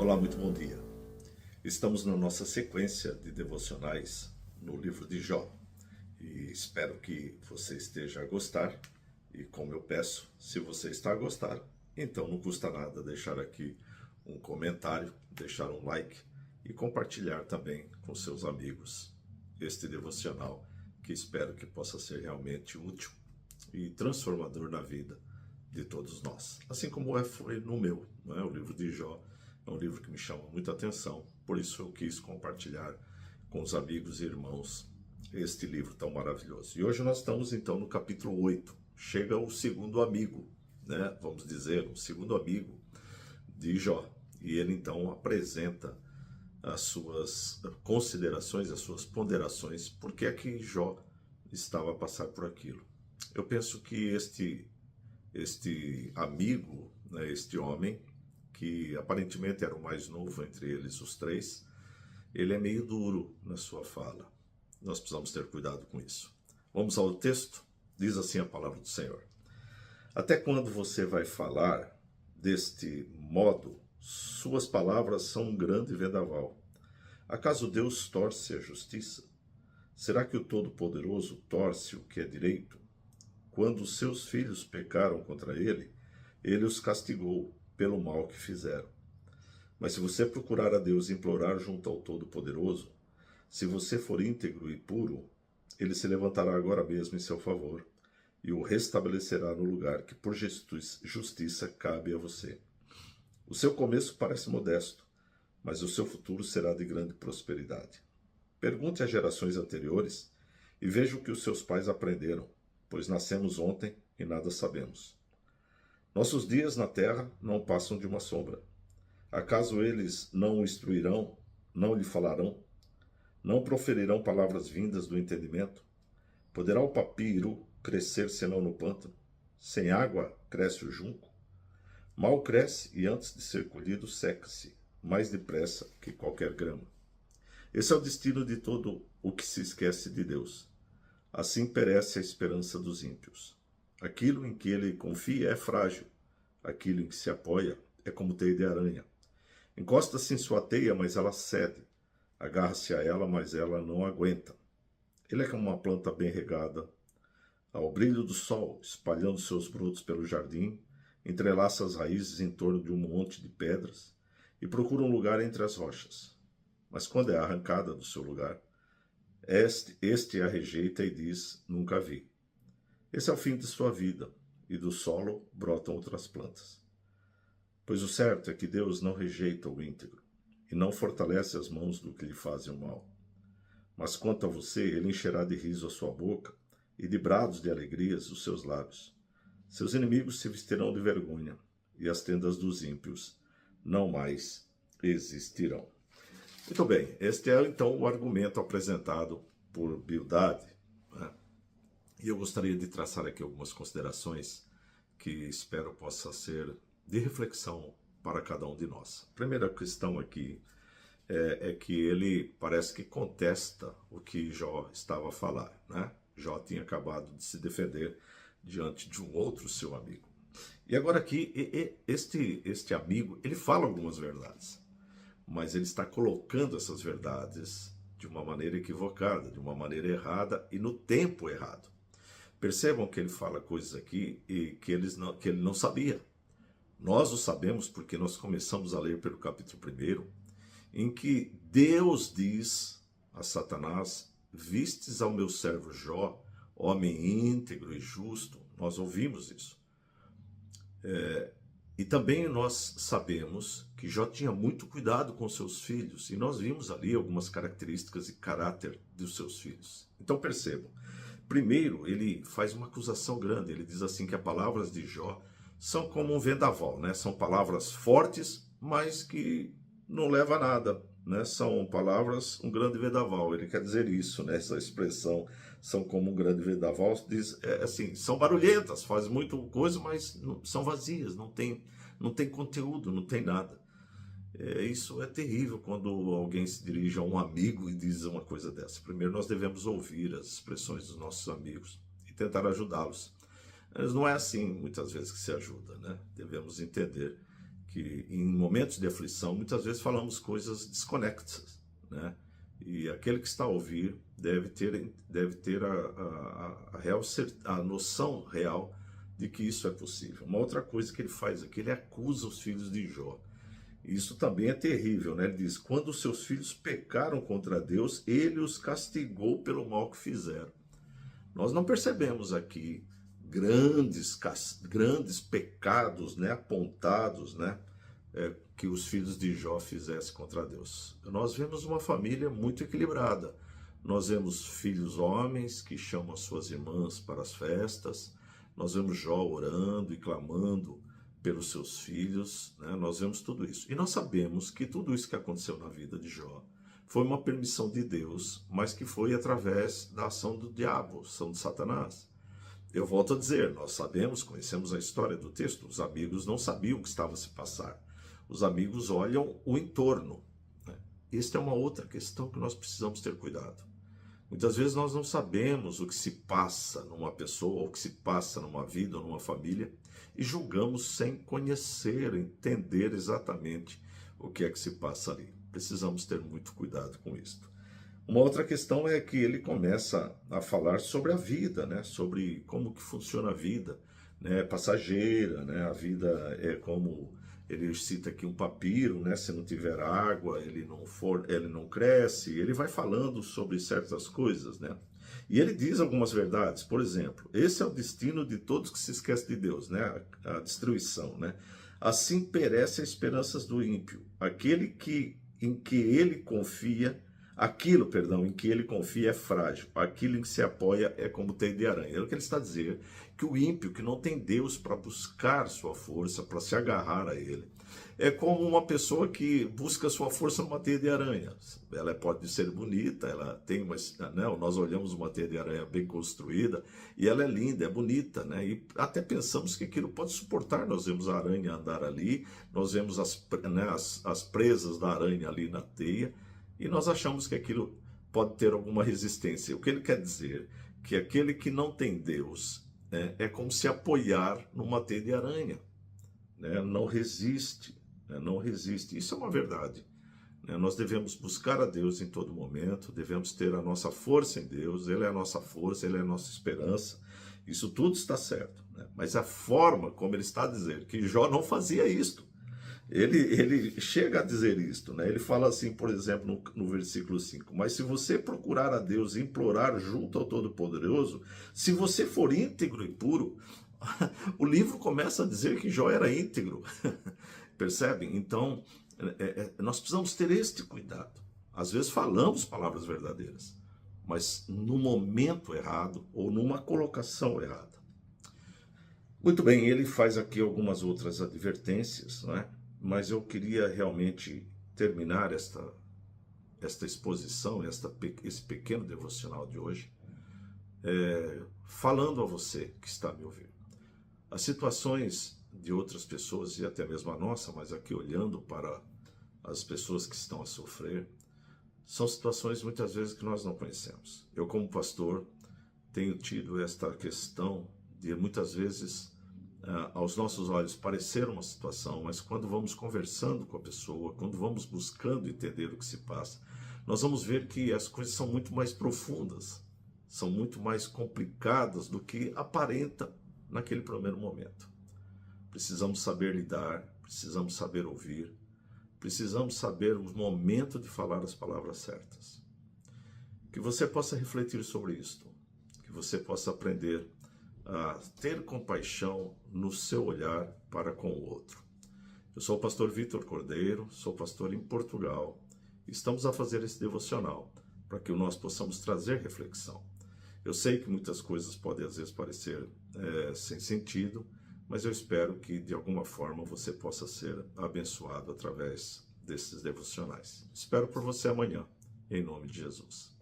Olá, muito bom dia. Estamos na nossa sequência de devocionais no livro de Jó e espero que você esteja a gostar. E como eu peço, se você está a gostar, então não custa nada deixar aqui um comentário, deixar um like e compartilhar também com seus amigos este devocional, que espero que possa ser realmente útil e transformador na vida de todos nós. Assim como foi no meu, não é? O livro de Jó é um livro que me chama muita atenção, por isso eu quis compartilhar com os amigos e irmãos este livro tão maravilhoso. E hoje nós estamos então no capítulo 8. Chega o segundo amigo, né? Vamos dizer, o segundo amigo de Jó. E ele então apresenta as suas considerações, as suas ponderações, porque é que Jó estava a passar por aquilo. Eu penso que este amigo, né, este homem, que aparentemente era o mais novo entre eles, os três, ele é meio duro na sua fala. Nós precisamos ter cuidado com isso. Vamos ao texto? Diz assim a palavra do Senhor. Até quando você vai falar deste modo? Suas palavras são um grande vendaval. Acaso Deus torce a justiça? Será que o Todo-Poderoso torce o que é direito? Quando seus filhos pecaram contra ele, ele os castigou pelo mal que fizeram. Mas se você procurar a Deus e implorar junto ao Todo-Poderoso, se você for íntegro e puro, ele se levantará agora mesmo em seu favor e o restabelecerá no lugar que por justiça cabe a você. O seu começo parece modesto, mas o seu futuro será de grande prosperidade. Pergunte às gerações anteriores e veja o que os seus pais aprenderam, pois nascemos ontem e nada sabemos. Nossos dias na terra não passam de uma sombra. Acaso eles não o instruirão, não lhe falarão, não proferirão palavras vindas do entendimento? Poderá o papiro crescer senão no pântano? Sem água cresce o junco? Mal cresce e antes de ser colhido seca-se, mais depressa que qualquer grama. Esse é o destino de todo o que se esquece de Deus. Assim perece a esperança dos ímpios. Aquilo em que ele confia é frágil. Aquilo em que se apoia é como teia de aranha. Encosta-se em sua teia, mas ela cede. Agarra-se a ela, mas ela não aguenta. Ele é como uma planta bem regada. Ao brilho do sol, espalhando seus brotos pelo jardim, entrelaça as raízes em torno de um monte de pedras e procura um lugar entre as rochas. Mas quando é arrancada do seu lugar, este a rejeita e diz, nunca vi. Esse é o fim de sua vida, e do solo brotam outras plantas. Pois o certo é que Deus não rejeita o íntegro, e não fortalece as mãos do que lhe fazem o mal. Mas quanto a você, ele encherá de riso a sua boca, e de brados de alegrias os seus lábios. Seus inimigos se vestirão de vergonha, e as tendas dos ímpios não mais existirão. Muito bem, este é então o argumento apresentado por Bildade, né? E eu gostaria de traçar aqui algumas considerações que espero possa ser de reflexão para cada um de nós. A primeira questão aqui é que ele parece que contesta o que Jó estava a falar, né? Jó tinha acabado de se defender diante de um outro seu amigo. E agora aqui, este amigo, ele fala algumas verdades, mas ele está colocando essas verdades de uma maneira equivocada, de uma maneira errada e no tempo errado. Percebam que ele fala coisas aqui e que ele não sabia. Nós o sabemos porque nós começamos a ler pelo capítulo 1, em que Deus diz a Satanás, vistes ao meu servo Jó, homem íntegro e justo. Nós ouvimos isso. E também nós sabemos que Jó tinha muito cuidado com seus filhos, e nós vimos ali algumas características e caráter dos seus filhos. Então percebam, primeiro ele faz uma acusação grande, ele diz assim que as palavras de Jó são como um vendaval, né? São palavras fortes, mas que não leva a nada, né? São palavras, um grande vendaval, ele quer dizer isso, né? Essa expressão, são como um grande vendaval, diz, assim, são barulhentas, fazem muito coisa, mas são vazias, não tem conteúdo, não tem nada. Isso é terrível quando alguém se dirige a um amigo e diz uma coisa dessa. Primeiro nós devemos ouvir as expressões dos nossos amigos e tentar ajudá-los. Mas não é assim, muitas vezes, que se ajuda, né? Devemos entender que em momentos de aflição, muitas vezes falamos coisas desconexas, né? E aquele que está a ouvir deve ter a noção real de que isso é possível. Uma outra coisa que ele faz aqui, ele acusa os filhos de Jó. Isso também é terrível, né? Ele diz, quando os seus filhos pecaram contra Deus, ele os castigou pelo mal que fizeram. Nós não percebemos aqui grandes pecados, né, apontados, né, que os filhos de Jó fizessem contra Deus. Nós vemos uma família muito equilibrada. Nós vemos filhos homens que chamam as suas irmãs para as festas. Nós vemos Jó orando e clamando pelos seus filhos, né? Nós vemos tudo isso. E nós sabemos que tudo isso que aconteceu na vida de Jó foi uma permissão de Deus, mas que foi através da ação do diabo, ação de Satanás. Eu volto a dizer, nós sabemos, conhecemos a história do texto, os amigos não sabiam o que estava a se passar. Os amigos olham o entorno, né? Esta é uma outra questão que nós precisamos ter cuidado. Muitas vezes nós não sabemos o que se passa numa pessoa, ou o que se passa numa vida, ou numa família, e julgamos sem conhecer, entender exatamente o que é que se passa ali. Precisamos ter muito cuidado com isto. Uma outra questão é que ele começa a falar sobre a vida, né? Sobre como que funciona a vida, né? Passageira, né? A vida é como ele cita aqui um papiro, né? Se não tiver água, ele não cresce. Ele vai falando sobre certas coisas, né? E ele diz algumas verdades. Por exemplo, esse é o destino de todos que se esquecem de Deus, né? A destruição, né? Assim perece as esperanças do ímpio, em que ele confia. Aquilo, em que ele confia é frágil. Aquilo em que se apoia é como teia de aranha. É o que ele está a dizer, que o ímpio, que não tem Deus para buscar sua força, para se agarrar a ele, é como uma pessoa que busca sua força numa teia de aranha. Ela pode ser bonita, ela tem uma, né, nós olhamos uma teia de aranha bem construída, e ela é linda, é bonita, né? E até pensamos que aquilo pode suportar. Nós vemos a aranha andar ali, nós vemos as presas da aranha ali na teia, e nós achamos que aquilo pode ter alguma resistência. O que ele quer dizer? Que aquele que não tem Deus, né, é como se apoiar numa teia de aranha, né? Não resiste, né? Não resiste. Isso é uma verdade, né? Nós devemos buscar a Deus em todo momento, devemos ter a nossa força em Deus, Ele é a nossa força, Ele é a nossa esperança. Isso tudo está certo, né? Mas a forma como ele está a dizer que Jó não fazia isto. Ele chega a dizer isto, né? Ele fala assim, por exemplo, no versículo 5, mas se você procurar a Deus e implorar junto ao Todo-Poderoso, se você for íntegro e puro, o livro começa a dizer que Jó era íntegro, percebem? Então, nós precisamos ter este cuidado. Às vezes falamos palavras verdadeiras, mas no momento errado ou numa colocação errada. Muito bem, ele faz aqui algumas outras advertências, né? Mas eu queria realmente terminar esta exposição, esse pequeno devocional de hoje, falando a você que está me ouvindo. As situações de outras pessoas, e até mesmo a nossa, mas aqui olhando para as pessoas que estão a sofrer, são situações muitas vezes que nós não conhecemos. Eu, como pastor, tenho tido esta questão de muitas vezes aos nossos olhos parecer uma situação, mas quando vamos conversando com a pessoa, quando vamos buscando entender o que se passa, nós vamos ver que as coisas são muito mais profundas, são muito mais complicadas do que aparenta naquele primeiro momento. Precisamos saber lidar, precisamos saber ouvir, precisamos saber o momento de falar as palavras certas. Que você possa refletir sobre isto, que você possa aprender a ter compaixão no seu olhar para com o outro. Eu sou o pastor Vitor Cordeiro, sou pastor em Portugal. Estamos a fazer esse devocional para que nós possamos trazer reflexão. Eu sei que muitas coisas podem às vezes parecer sem sentido, mas eu espero que de alguma forma você possa ser abençoado através desses devocionais. Espero por você amanhã, em nome de Jesus.